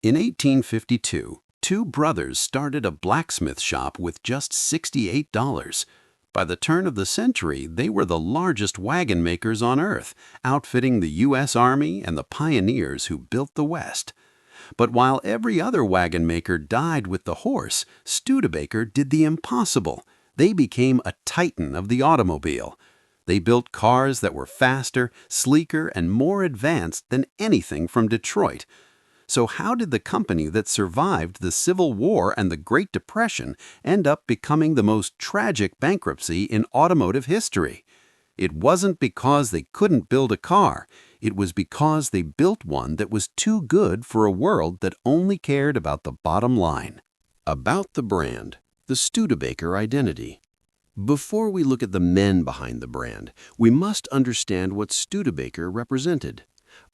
In 1852, two brothers started a blacksmith shop with just $68. By the turn of the century, they were the largest wagon makers on Earth, outfitting the U.S. Army and the pioneers who built the West. But while every other wagon maker died with the horse, Studebaker did the impossible. They became a titan of the automobile. They built cars that were faster, sleeker, and more advanced than anything from Detroit. So how did the company that survived the Civil War and the Great Depression end up becoming the most tragic bankruptcy in automotive history? It wasn't because they couldn't build a car. It was because they built one that was too good for a world that only cared about the bottom line. About the brand, the Studebaker identity. Before we look at the men behind the brand, we must understand what Studebaker represented.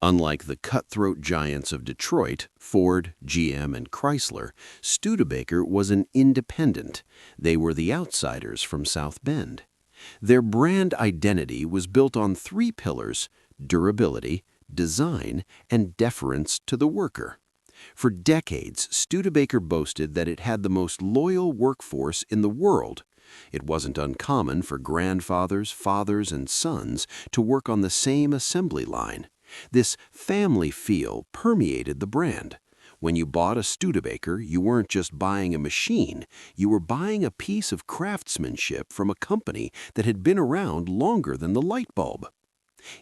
Unlike the cutthroat giants of Detroit, Ford, GM, and Chrysler, Studebaker was an independent. They were the outsiders from South Bend. Their brand identity was built on three pillars: durability, design, and deference to the worker. For decades, Studebaker boasted that it had the most loyal workforce in the world. It wasn't uncommon for grandfathers, fathers, and sons to work on the same assembly line. This family feel permeated the brand. When you bought a Studebaker, you weren't just buying a machine, you were buying a piece of craftsmanship from a company that had been around longer than the light bulb.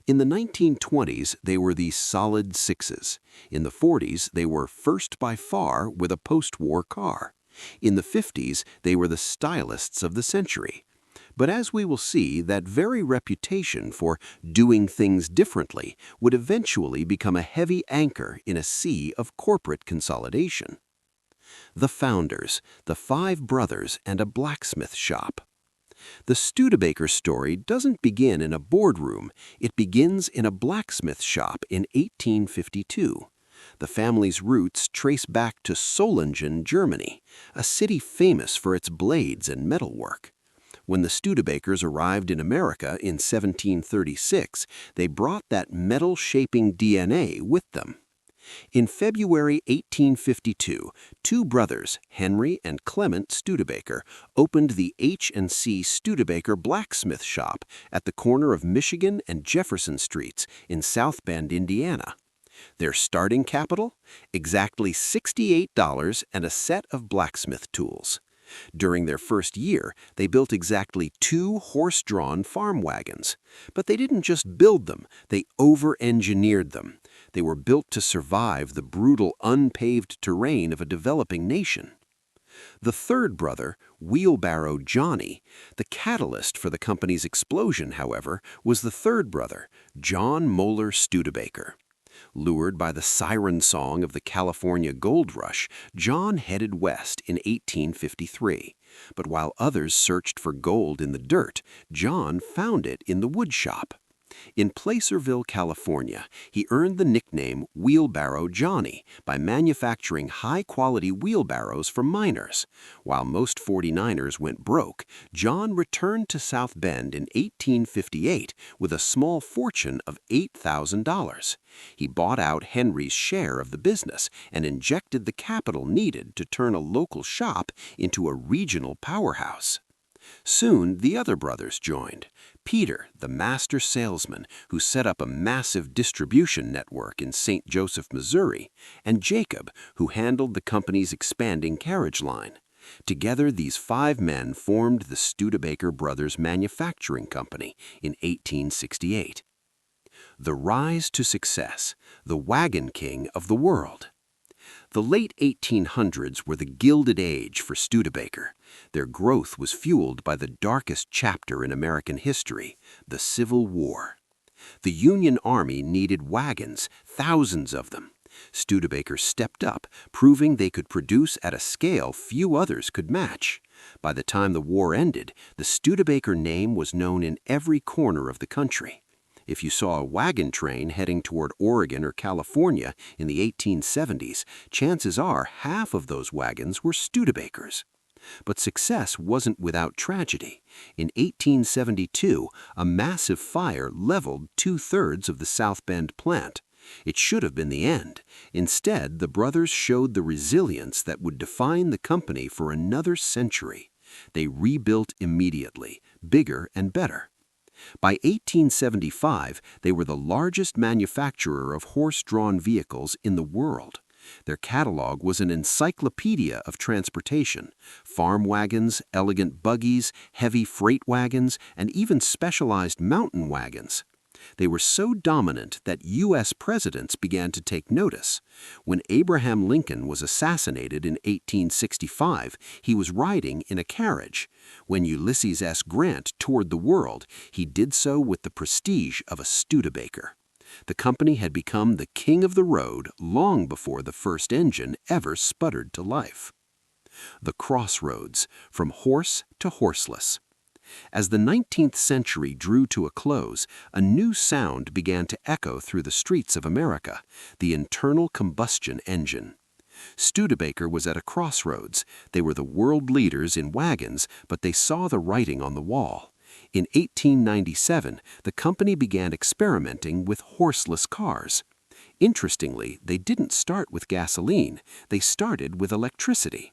In the 1920s, they were the solid sixes. In the 40s, they were first by far with a post-war car. In the 50s, they were the stylists of the century. But as we will see, that very reputation for doing things differently would eventually become a heavy anchor in a sea of corporate consolidation. The founders, the five brothers, and a blacksmith shop. The Studebaker story doesn't begin in a boardroom, it begins in a blacksmith shop in 1852. The family's roots trace back to Solingen, Germany, a city famous for its blades and metalwork. When the Studebakers arrived in America in 1736, they brought that metal-shaping DNA with them. In February 1852, two brothers, Henry and Clement Studebaker, opened the H&C Studebaker blacksmith shop at the corner of Michigan and Jefferson Streets in South Bend, Indiana. Their starting capital? Exactly $68 and a set of blacksmith tools. During their first year, they built exactly 2 horse-drawn farm wagons. But they didn't just build them, they over-engineered them. They were built to survive the brutal, unpaved terrain of a developing nation. The third brother, Wheelbarrow Johnny, the catalyst for the company's explosion, however, was the third brother, John Moeller Studebaker. Lured by the siren song of the California gold rush, John headed west in 1853. But while others searched for gold in the dirt, John found it in the woodshop. In Placerville, California, he earned the nickname Wheelbarrow Johnny by manufacturing high-quality wheelbarrows for miners. While most 49ers went broke, John returned to South Bend in 1858 with a small fortune of $8,000. He bought out Henry's share of the business and injected the capital needed to turn a local shop into a regional powerhouse. Soon, the other brothers joined. Peter, the master salesman, who set up a massive distribution network in St. Joseph, Missouri, and Jacob, who handled the company's expanding carriage line. Together, these 5 men formed the Studebaker Brothers Manufacturing Company in 1868. The rise to success, the wagon king of the world. The late 1800s were the Gilded Age for Studebaker. Their growth was fueled by the darkest chapter in American history, the Civil War. The Union Army needed wagons, thousands of them. Studebaker stepped up, proving they could produce at a scale few others could match. By the time the war ended, the Studebaker name was known in every corner of the country. If you saw a wagon train heading toward Oregon or California in the 1870s, chances are half of those wagons were Studebakers. But success wasn't without tragedy. In 1872, a massive fire leveled 2/3 of the South Bend plant. It should have been the end. Instead, the brothers showed the resilience that would define the company for another century. They rebuilt immediately, bigger and better. By 1875, they were the largest manufacturer of horse-drawn vehicles in the world. Their catalog was an encyclopedia of transportation: farm wagons, elegant buggies, heavy freight wagons, and even specialized mountain wagons. They were so dominant that U.S. presidents began to take notice. When Abraham Lincoln was assassinated in 1865, he was riding in a carriage. When Ulysses S. Grant toured the world, he did so with the prestige of a Studebaker. The company had become the king of the road long before the first engine ever sputtered to life. The crossroads, from horse to horseless. As the 19th century drew to a close, a new sound began to echo through the streets of America: the internal combustion engine. Studebaker was at a crossroads. They were the world leaders in wagons, but they saw the writing on the wall. In 1897, the company began experimenting with horseless cars. Interestingly, they didn't start with gasoline. They started with electricity.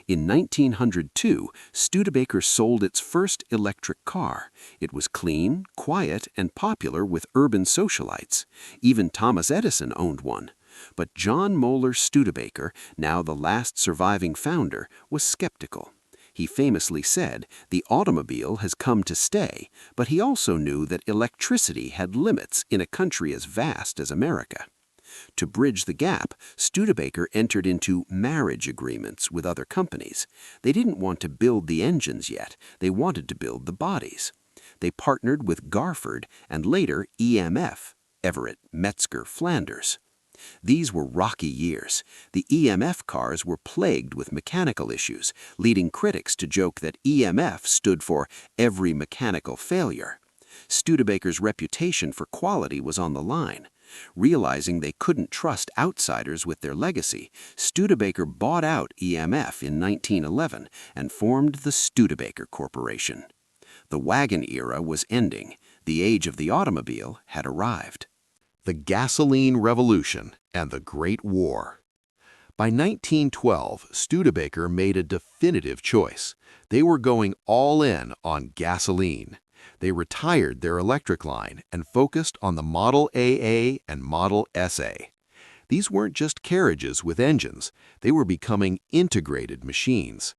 In 1902, Studebaker sold its first electric car. It was clean, quiet, and popular with urban socialites. Even Thomas Edison owned one. But John Moeller Studebaker, now the last surviving founder, was skeptical. He famously said, "The automobile has come to stay," but he also knew that electricity had limits in a country as vast as America. To bridge the gap, Studebaker entered into marriage agreements with other companies. They didn't want to build the engines yet. They wanted to build the bodies. They partnered with Garford and later EMF, Everett, Metzger, Flanders. These were rocky years. The EMF cars were plagued with mechanical issues, leading critics to joke that EMF stood for every mechanical failure. Studebaker's reputation for quality was on the line. Realizing they couldn't trust outsiders with their legacy, Studebaker bought out EMF in 1911 and formed the Studebaker Corporation. The wagon era was ending. The age of the automobile had arrived. The Gasoline Revolution and the Great War. By 1912, Studebaker made a definitive choice. They were going all in on gasoline. They retired their electric line and focused on the Model AA and Model SA. These weren't just carriages with engines. They were becoming integrated machines.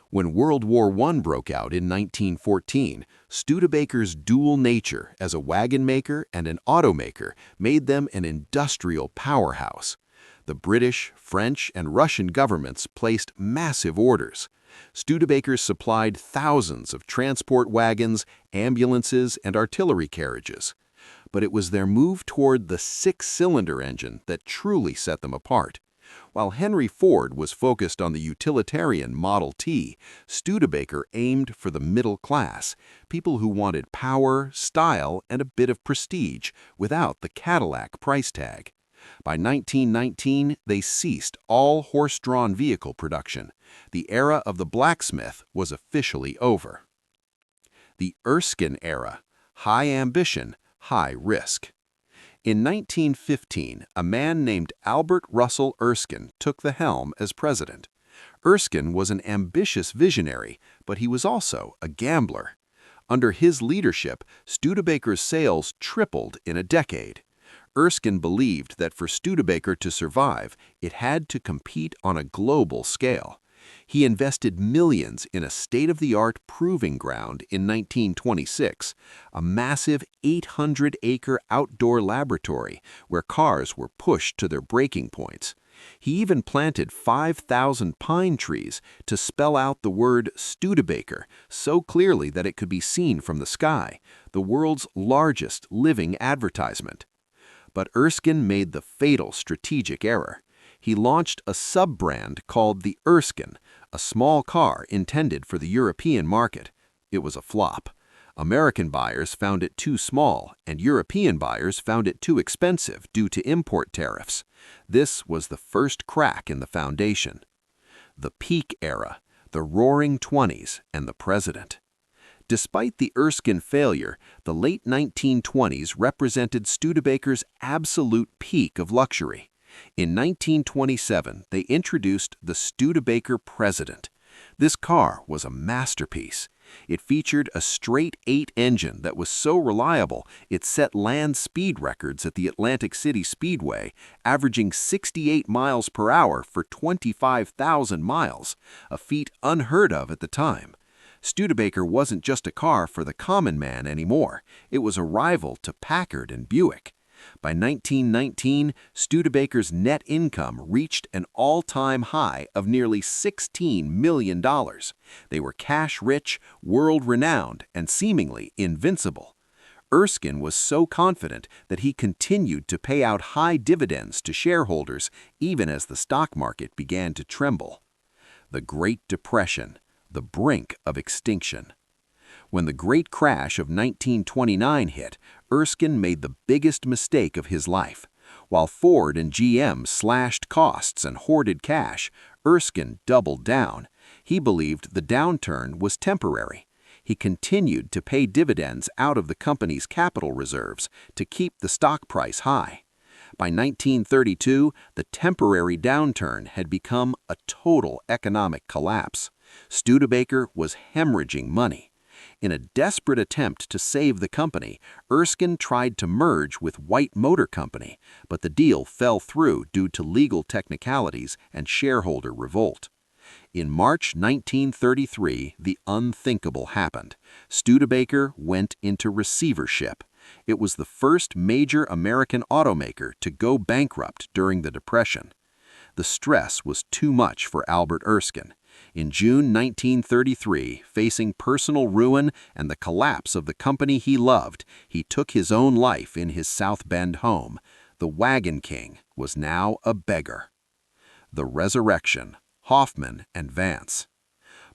When World War I broke out in 1914, Studebaker's dual nature as a wagon maker and an automaker made them an industrial powerhouse. The British, French, and Russian governments placed massive orders. Studebaker supplied thousands of transport wagons, ambulances, and artillery carriages. But it was their move toward the six-cylinder engine that truly set them apart. While Henry Ford was focused on the utilitarian Model T, Studebaker aimed for the middle class, people who wanted power, style, and a bit of prestige without the Cadillac price tag. By 1919, they ceased all horse-drawn vehicle production. The era of the blacksmith was officially over. The Erskine era: high ambition, high risk. In 1915, a man named Albert Russell Erskine took the helm as president. Erskine was an ambitious visionary, but he was also a gambler. Under his leadership, Studebaker's sales tripled in a decade. Erskine believed that for Studebaker to survive, it had to compete on a global scale. He invested millions in a state-of-the-art proving ground in 1926, a massive 800-acre outdoor laboratory where cars were pushed to their breaking points. He even planted 5,000 pine trees to spell out the word Studebaker so clearly that it could be seen from the sky, the world's largest living advertisement. But Erskine made the fatal strategic error. He launched a sub-brand called the Erskine, a small car intended for the European market. It was a flop. American buyers found it too small, and European buyers found it too expensive due to import tariffs. This was the first crack in the foundation. The peak era, the Roaring '20s, and the president. Despite the Erskine failure, the late 1920s represented Studebaker's absolute peak of luxury. In 1927, they introduced the Studebaker President. This car was a masterpiece. It featured a straight-8 engine that was so reliable it set land speed records at the Atlantic City Speedway, averaging 68 miles per hour for 25,000 miles, a feat unheard of at the time. Studebaker wasn't just a car for the common man anymore. It was a rival to Packard and Buick. By 1919, Studebaker's net income reached an all-time high of nearly $16 million. They were cash-rich, world-renowned, and seemingly invincible. Erskine was so confident that he continued to pay out high dividends to shareholders even as the stock market began to tremble. The Great Depression, the brink of extinction. When the Great Crash of 1929 hit, Erskine made the biggest mistake of his life. While Ford and GM slashed costs and hoarded cash, Erskine doubled down. He believed the downturn was temporary. He continued to pay dividends out of the company's capital reserves to keep the stock price high. By 1932, the temporary downturn had become a total economic collapse. Studebaker was hemorrhaging money. In a desperate attempt to save the company, Erskine tried to merge with White Motor Company, but the deal fell through due to legal technicalities and shareholder revolt. In March 1933, the unthinkable happened. Studebaker went into receivership. It was the first major American automaker to go bankrupt during the Depression. The stress was too much for Albert Erskine. In June 1933, facing personal ruin and the collapse of the company he loved, he took his own life in his South Bend home. The Wagon King was now a beggar. The Resurrection, Hoffman and Vance.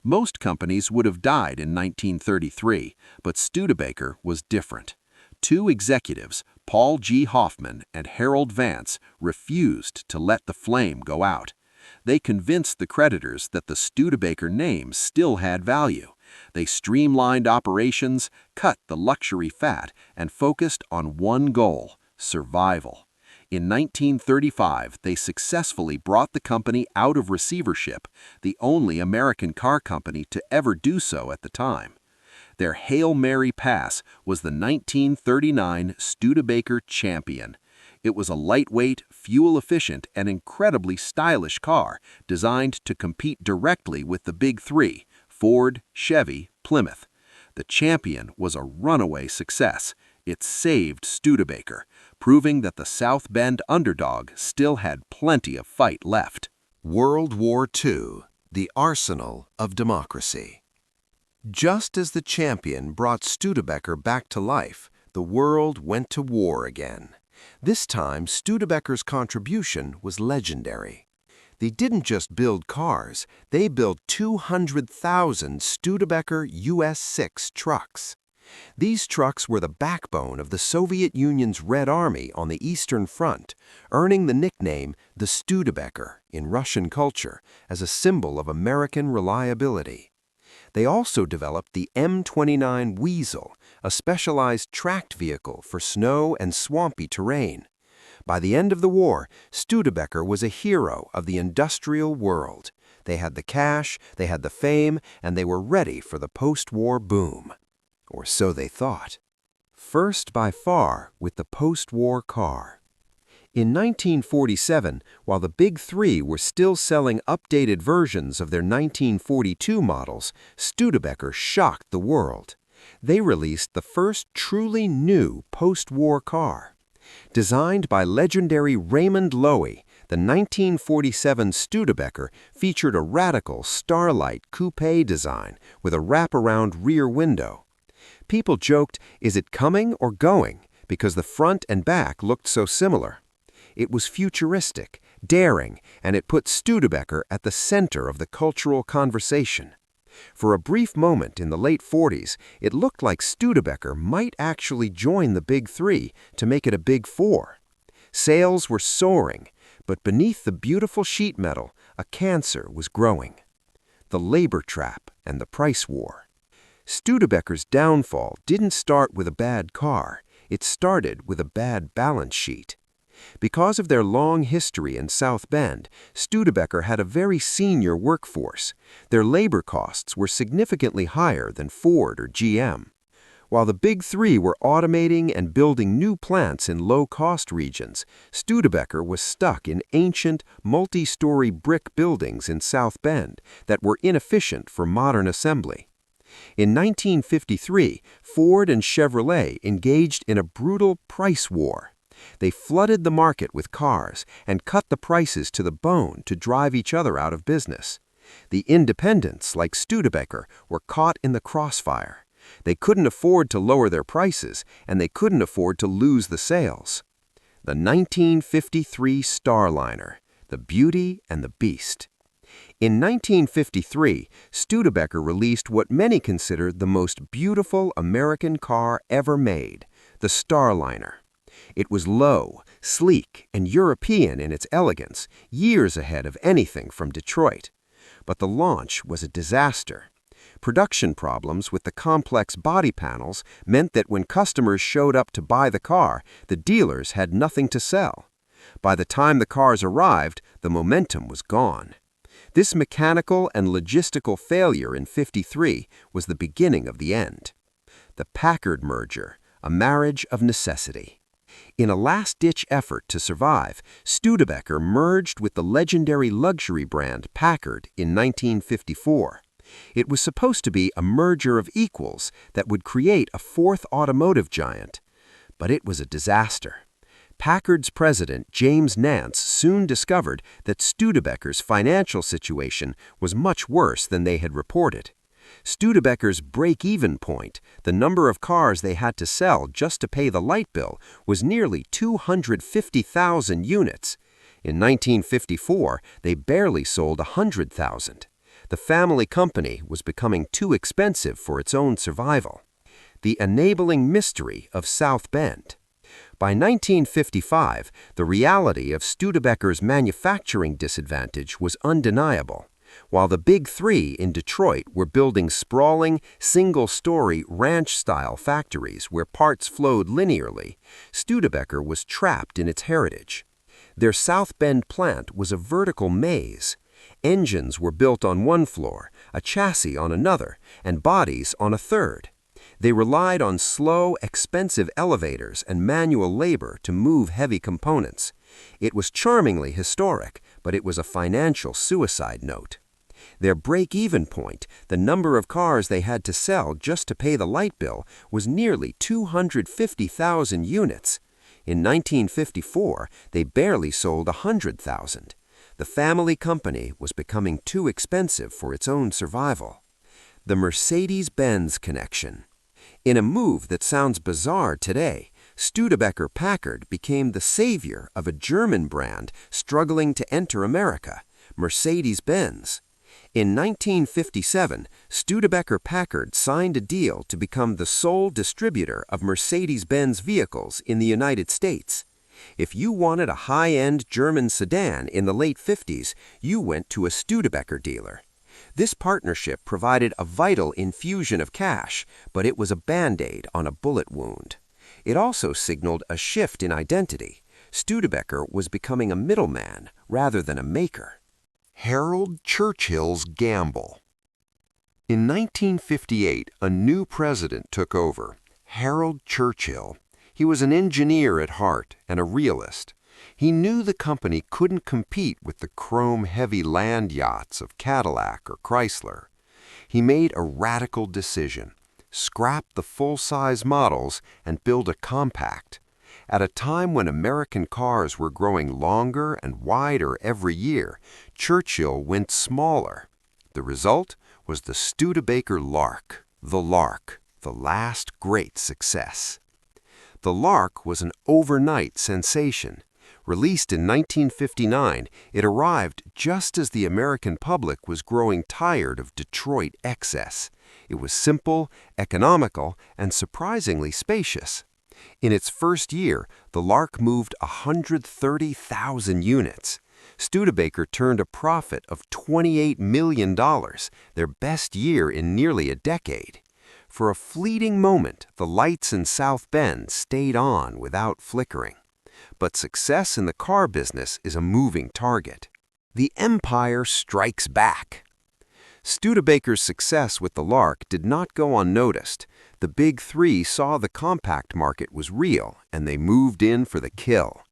Most companies would have died in 1933, but Studebaker was different. Two executives, Paul G. Hoffman and Harold Vance, refused to let the flame go out. They convinced the creditors that the Studebaker name still had value. They streamlined operations, cut the luxury fat, and focused on one goal: survival. In 1935, they successfully brought the company out of receivership, the only American car company to ever do so at the time. Their Hail Mary pass was the 1939 Studebaker Champion. It was a lightweight, fuel-efficient, and incredibly stylish car designed to compete directly with the Big Three: Ford, Chevy, Plymouth. The Champion was a runaway success. It saved Studebaker, proving that the South Bend underdog still had plenty of fight left. World War II, the arsenal of democracy. Just as the Champion brought Studebaker back to life, the world went to war again. This time, Studebaker's contribution was legendary. They didn't just build cars, they built 200,000 Studebaker US-6 trucks. These trucks were the backbone of the Soviet Union's Red Army on the Eastern Front, earning the nickname the Studebaker in Russian culture as a symbol of American reliability. They also developed the M29 Weasel, a specialized tracked vehicle for snow and swampy terrain. By the end of the war, Studebaker was a hero of the industrial world. They had the cash, they had the fame, and they were ready for the post-war boom. Or so they thought. First by far with the post-war car. In 1947, while the Big Three were still selling updated versions of their 1942 models, Studebaker shocked the world. They released the first truly new post-war car. Designed by legendary Raymond Loewy, the 1947 Studebaker featured a radical Starlight coupe design with a wraparound rear window. People joked, "Is it coming or going?" because the front and back looked so similar. It was futuristic, daring, and it put Studebaker at the center of the cultural conversation. For a brief moment in the late 40s, it looked like Studebaker might actually join the Big Three to make it a Big Four. Sales were soaring, but beneath the beautiful sheet metal, a cancer was growing: the labor trap and the price war. Studebaker's downfall didn't start with a bad car. It started with a bad balance sheet. Because of their long history in South Bend, Studebaker had a very senior workforce. Their labor costs were significantly higher than Ford or GM. While the Big Three were automating and building new plants in low-cost regions, Studebaker was stuck in ancient, multi-story brick buildings in South Bend that were inefficient for modern assembly. In 1953, Ford and Chevrolet engaged in a brutal price war. They flooded the market with cars and cut the prices to the bone to drive each other out of business. The independents, like Studebaker, were caught in the crossfire. They couldn't afford to lower their prices, and they couldn't afford to lose the sales. The 1953 Starliner, the Beauty and the Beast. In 1953, Studebaker released what many considered the most beautiful American car ever made, the Starliner. It was low, sleek, and European in its elegance, years ahead of anything from Detroit. But the launch was a disaster. Production problems with the complex body panels meant that when customers showed up to buy the car, the dealers had nothing to sell. By the time the cars arrived, the momentum was gone. This mechanical and logistical failure in '53 was the beginning of the end. The Packard merger, a marriage of necessity. In a last-ditch effort to survive, Studebaker merged with the legendary luxury brand Packard in 1954. It was supposed to be a merger of equals that would create a fourth automotive giant. But it was a disaster. Packard's president, James Nance, soon discovered that Studebaker's financial situation was much worse than they had reported. Studebaker's break-even point, the number of cars they had to sell just to pay the light bill, was nearly 250,000 units. In 1954, they barely sold 100,000. The family company was becoming too expensive for its own survival. The enabling mystery of South Bend. By 1955, the reality of Studebaker's manufacturing disadvantage was undeniable. While the Big Three in Detroit were building sprawling, single-story, ranch-style factories where parts flowed linearly, Studebaker was trapped in its heritage. Their South Bend plant was a vertical maze. Engines were built on one floor, a chassis on another, and bodies on a third. They relied on slow, expensive elevators and manual labor to move heavy components. It was charmingly historic, but it was a financial suicide note. Their break-even point, the number of cars they had to sell just to pay the light bill, was nearly 250,000 units. In 1954, they barely sold 100,000. The family company was becoming too expensive for its own survival. The Mercedes-Benz connection. In a move that sounds bizarre today, Studebaker Packard became the savior of a German brand struggling to enter America, Mercedes-Benz. In 1957, Studebaker Packard signed a deal to become the sole distributor of Mercedes-Benz vehicles in the United States. If you wanted a high-end German sedan in the late 50s, you went to a Studebaker dealer. This partnership provided a vital infusion of cash, but it was a Band-Aid on a bullet wound. It also signaled a shift in identity. Studebaker was becoming a middleman rather than a maker. Harold Churchill's gamble. In 1958, a new president took over, Harold Churchill. He was an engineer at heart and a realist. He knew the company couldn't compete with the chrome-heavy land yachts of Cadillac or Chrysler. He made a radical decision: scrap the full-size models and build a compact. At a time when American cars were growing longer and wider every year, Churchill went smaller. The result was the Studebaker Lark, the last great success. The Lark was an overnight sensation. Released in 1959, it arrived just as the American public was growing tired of Detroit excess. It was simple, economical, and surprisingly spacious. In its first year, the Lark moved 130,000 units. Studebaker turned a profit of $28 million, their best year in nearly a decade. For a fleeting moment, the lights in South Bend stayed on without flickering. But success in the car business is a moving target. The empire strikes back. Studebaker's success with the Lark did not go unnoticed. The Big Three saw the compact market was real, and they moved in for the kill.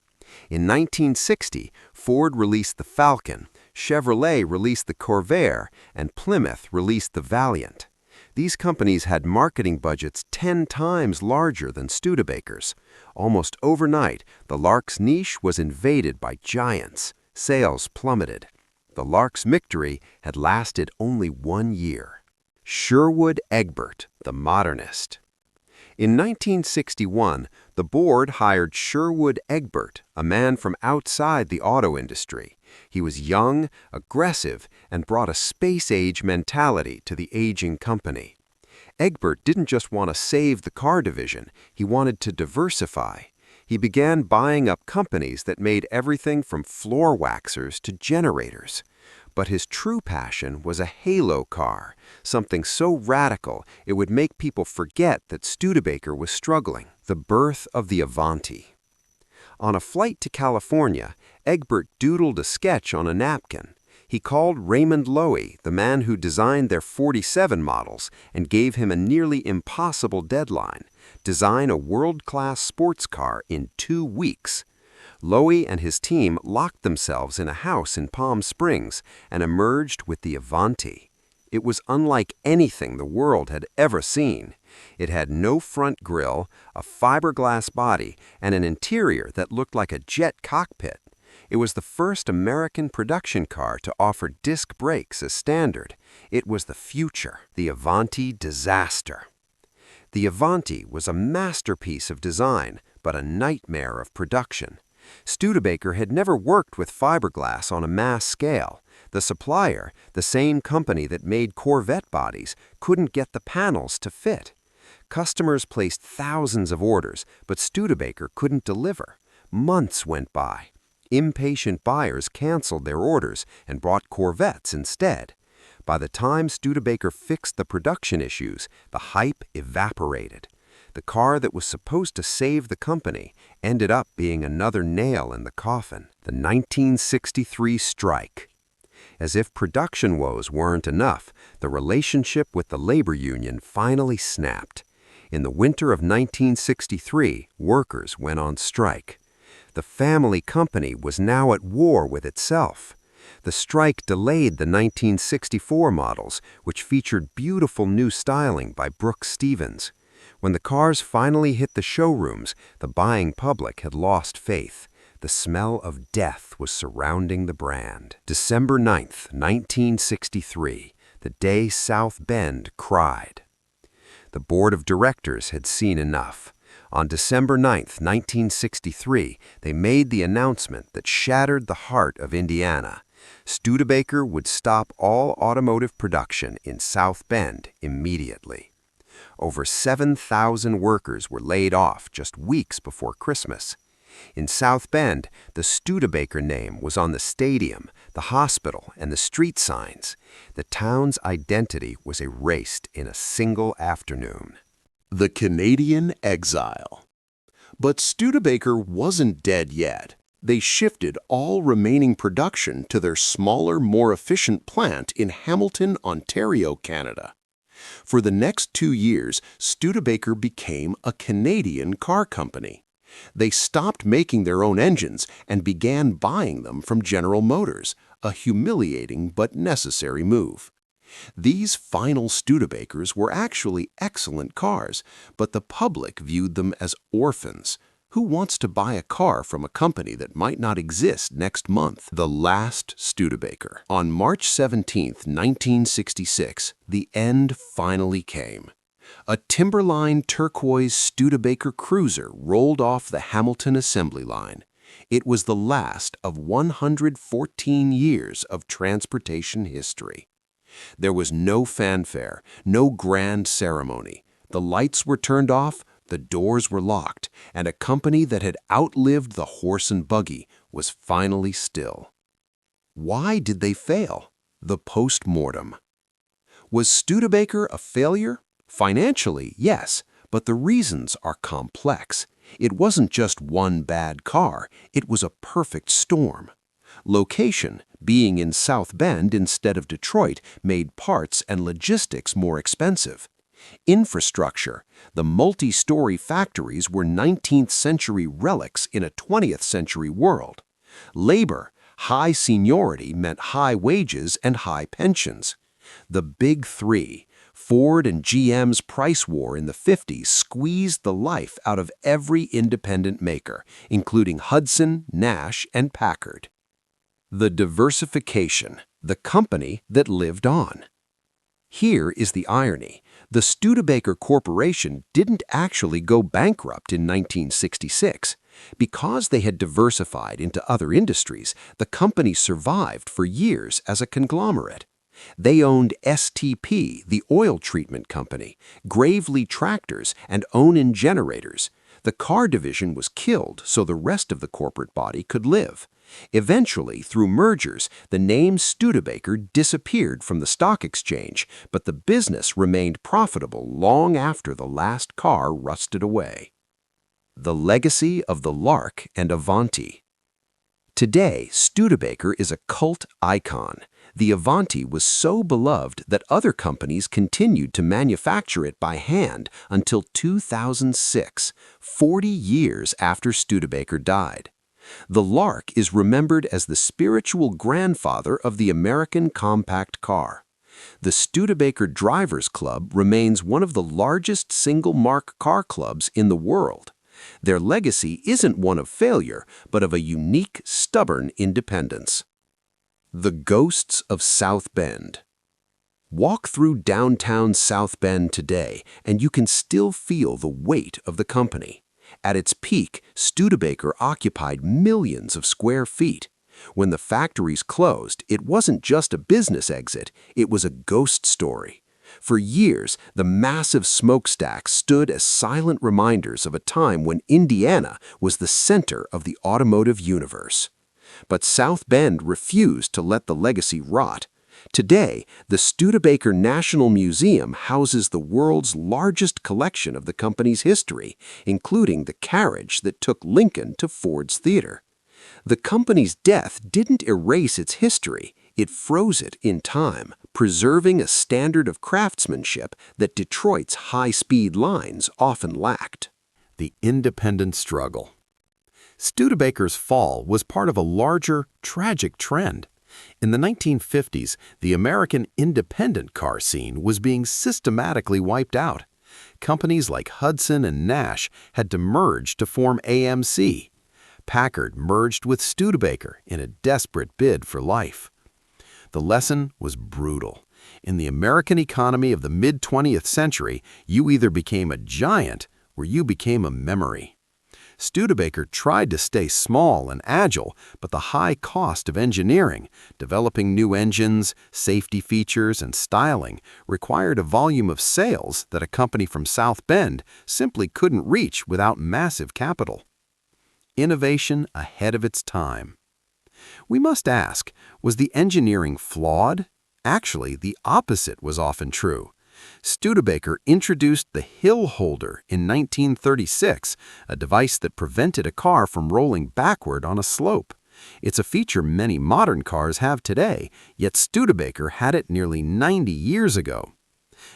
In 1960, Ford released the Falcon, Chevrolet released the Corvair, and Plymouth released the Valiant. These companies had marketing budgets 10 times larger than Studebaker's. Almost overnight, the Lark's niche was invaded by giants. Sales plummeted. The Lark's victory had lasted only 1 year. Sherwood Egbert, the modernist. In 1961, the board hired Sherwood Egbert, a man from outside the auto industry. He was young, aggressive, and brought a space-age mentality to the aging company. Egbert didn't just want to save the car division, he wanted to diversify. He began buying up companies that made everything from floor waxers to generators. But his true passion was a halo car, something so radical it would make people forget that Studebaker was struggling. The birth of the Avanti. On a flight to California, Egbert doodled a sketch on a napkin. He called Raymond Loewy, the man who designed their 47 models, and gave him a nearly impossible deadline: design a world-class sports car in 2 weeks. Loewy and his team locked themselves in a house in Palm Springs and emerged with the Avanti. It was unlike anything the world had ever seen. It had no front grille, a fiberglass body, and an interior that looked like a jet cockpit. It was the first American production car to offer disc brakes as standard. It was the future, the Avanti disaster. The Avanti was a masterpiece of design, but a nightmare of production. Studebaker had never worked with fiberglass on a mass scale. The supplier, the same company that made Corvette bodies, couldn't get the panels to fit. Customers placed thousands of orders, but Studebaker couldn't deliver. Months went by. Impatient buyers canceled their orders and bought Corvettes instead. By the time Studebaker fixed the production issues, the hype evaporated. The car that was supposed to save the company ended up being another nail in the coffin. The 1963 strike. As if production woes weren't enough, the relationship with the labor union finally snapped. In the winter of 1963, workers went on strike. The family company was now at war with itself. The strike delayed the 1964 models, which featured beautiful new styling by Brooks Stevens. When the cars finally hit the showrooms, the buying public had lost faith. The smell of death was surrounding the brand. December 9th, 1963, the day South Bend cried. The board of directors had seen enough. On December 9th, 1963, they made the announcement that shattered the heart of Indiana. Studebaker would stop all automotive production in South Bend immediately. Over 7,000 workers were laid off just weeks before Christmas. In South Bend, the Studebaker name was on the stadium, the hospital, and the street signs. The town's identity was erased in a single afternoon. The Canadian exile. But Studebaker wasn't dead yet. They shifted all remaining production to their smaller, more efficient plant in Hamilton, Ontario, Canada. For the next 2 years, Studebaker became a Canadian car company. They stopped making their own engines and began buying them from General Motors, a humiliating but necessary move. These final Studebakers were actually excellent cars, but the public viewed them as orphans. Who wants to buy a car from a company that might not exist next month? The last Studebaker. On March 17, 1966, the end finally came. A Timberline turquoise Studebaker cruiser rolled off the Hamilton assembly line. It was the last of 114 years of transportation history. There was no fanfare, no grand ceremony. The lights were turned off, the doors were locked, and a company that had outlived the horse and buggy was finally still. Why did they fail? The post-mortem. Was Studebaker a failure Financially, yes, but the reasons are complex. It wasn't just one bad car, it was a perfect storm. Location, being in South Bend instead of Detroit, made parts and logistics more expensive. Infrastructure, the multi-story factories were 19th century relics in a 20th century world. Labor, high seniority meant high wages and high pensions. The Big Three, Ford and GM's price war in the 50s squeezed the life out of every independent maker, including Hudson, Nash, and Packard. The diversification, the company that lived on. Here is the irony. The Studebaker Corporation didn't actually go bankrupt in 1966. Because they had diversified into other industries, the company survived for years as a conglomerate. They owned STP, the oil treatment company, Gravely Tractors, and Onan Generators. The car division was killed so the rest of the corporate body could live. Eventually, through mergers, the name Studebaker disappeared from the stock exchange, but the business remained profitable long after the last car rusted away. The legacy of the Lark and Avanti. Today, Studebaker is a cult icon. The Avanti was so beloved that other companies continued to manufacture it by hand until 2006, 40 years after Studebaker died. The Lark is remembered as the spiritual grandfather of the American compact car. The Studebaker Drivers Club remains one of the largest single-mark car clubs in the world. Their legacy isn't one of failure, but of a unique, stubborn independence. The Ghosts of South Bend. Walk through downtown South Bend today, and you can still feel the weight of the company. At its peak, Studebaker occupied millions of square feet. When the factories closed, it wasn't just a business exit, it was a ghost story. For years, the massive smokestacks stood as silent reminders of a time when Indiana was the center of the automotive universe. But South Bend refused to let the legacy rot. Today, the Studebaker National Museum houses the world's largest collection of the company's history, including the carriage that took Lincoln to Ford's theater. The company's death didn't erase its history, it froze it in time, preserving a standard of craftsmanship that Detroit's high-speed lines often lacked. The independent struggle. Studebaker's fall was part of a larger, tragic trend. In the 1950s, the American independent car scene was being systematically wiped out. Companies like Hudson and Nash had to merge to form AMC. Packard merged with Studebaker in a desperate bid for life. The lesson was brutal. In the American economy of the mid-20th century, you either became a giant or you became a memory. Studebaker tried to stay small and agile, but the high cost of engineering, developing new engines, safety features, and styling required a volume of sales that a company from South Bend simply couldn't reach without massive capital. Innovation ahead of its time. We must ask, was the engineering flawed? Actually, the opposite was often true. Studebaker introduced the hill holder in 1936, a device that prevented a car from rolling backward on a slope. It's a feature many modern cars have today, yet Studebaker had it nearly 90 years ago.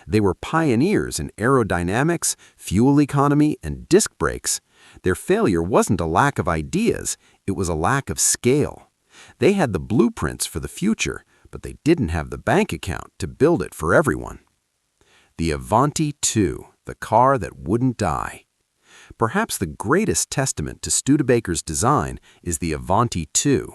They were pioneers in aerodynamics, fuel economy, and disc brakes. Their failure wasn't a lack of ideas, it was a lack of scale. They had the blueprints for the future, but they didn't have the bank account to build it for everyone. The Avanti II, the car that wouldn't die. Perhaps the greatest testament to Studebaker's design is the Avanti II.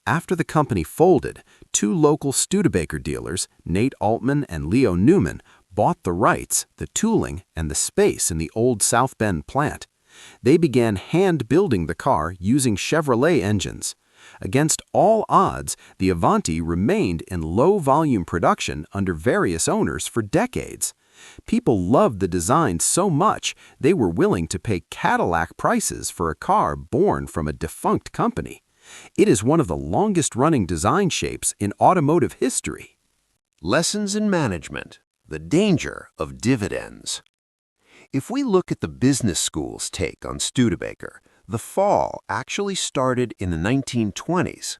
After the company folded, two local Studebaker dealers, Nate Altman and Leo Newman, bought the rights, the tooling, and the space in the old South Bend plant. They began hand-building the car using Chevrolet engines. Against all odds, the Avanti remained in low-volume production under various owners for decades. People loved the design so much, they were willing to pay Cadillac prices for a car born from a defunct company. It is one of the longest-running design shapes in automotive history. Lessons in management. the danger of dividends. If we look at the business school's take on Studebaker, the fall actually started in the 1920s.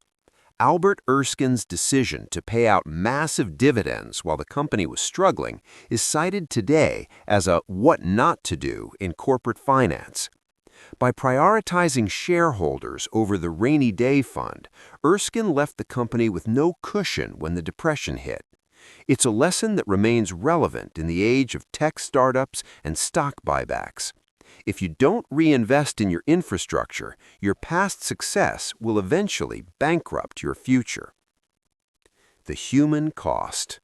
Albert Erskine's decision to pay out massive dividends while the company was struggling is cited today as a what not to do in corporate finance. By prioritizing shareholders over the rainy day fund, Erskine left the company with no cushion when the Depression hit. It's a lesson that remains relevant in the age of tech startups and stock buybacks. If you don't reinvest in your infrastructure, your past success will eventually bankrupt your future. The human cost.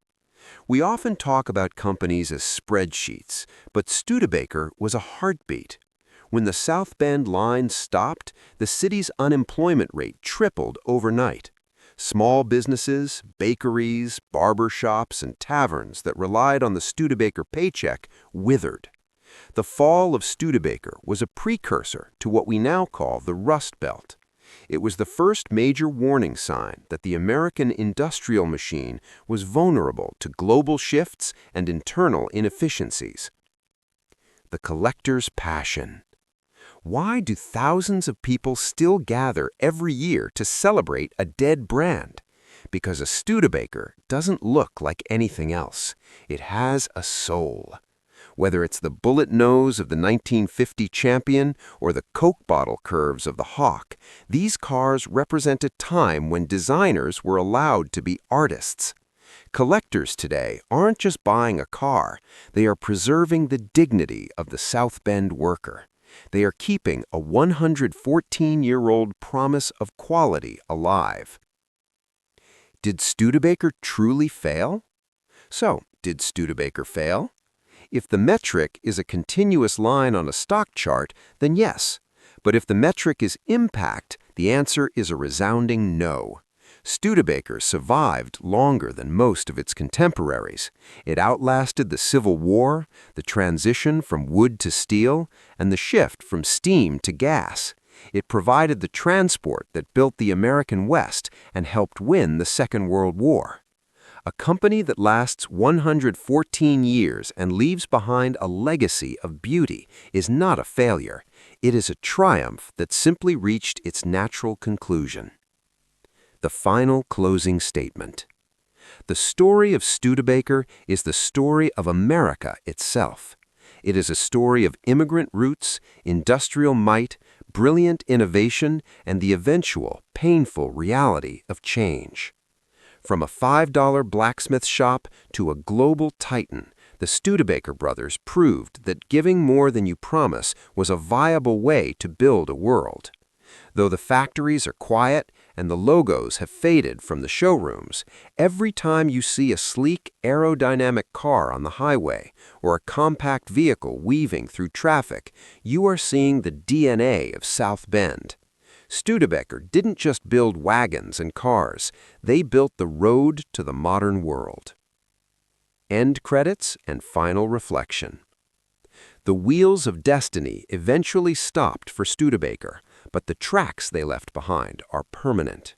We often talk about companies as spreadsheets, but Studebaker was a heartbeat. When the South Bend line stopped, the city's unemployment rate tripled overnight. Small businesses, bakeries, barber shops, and taverns that relied on the Studebaker paycheck withered. The fall of Studebaker was a precursor to what we now call the Rust Belt. It was the first major warning sign that the American industrial machine was vulnerable to global shifts and internal inefficiencies. The collector's passion. Why do thousands of people still gather every year to celebrate a dead brand? Because a Studebaker doesn't look like anything else. It has a soul. Whether it's the bullet nose of the 1950 Champion or the Coke bottle curves of the Hawk, these cars represent a time when designers were allowed to be artists. Collectors today aren't just buying a car, they are preserving the dignity of the South Bend worker. They are keeping a 114-year-old promise of quality alive. Did Studebaker truly fail? So, did Studebaker fail? If the metric is a continuous line on a stock chart, then yes. But if the metric is impact, the answer is a resounding no. Studebaker survived longer than most of its contemporaries. It outlasted the Civil War, the transition from wood to steel, and the shift from steam to gas. It provided the transport that built the American West and helped win the Second World War. A company that lasts 114 years and leaves behind a legacy of beauty is not a failure. It is a triumph that simply reached its natural conclusion. The final closing statement. The story of Studebaker is the story of America itself. It is a story of immigrant roots, industrial might, brilliant innovation, and the eventual, painful reality of change. From a $5 blacksmith shop to a global titan, the Studebaker brothers proved that giving more than you promise was a viable way to build a world. Though the factories are quiet and the logos have faded from the showrooms, every time you see a sleek, aerodynamic car on the highway or a compact vehicle weaving through traffic, you are seeing the DNA of South Bend. Studebaker didn't just build wagons and cars, they built the road to the modern world. End credits and final reflection. The wheels of destiny eventually stopped for Studebaker, but the tracks they left behind are permanent.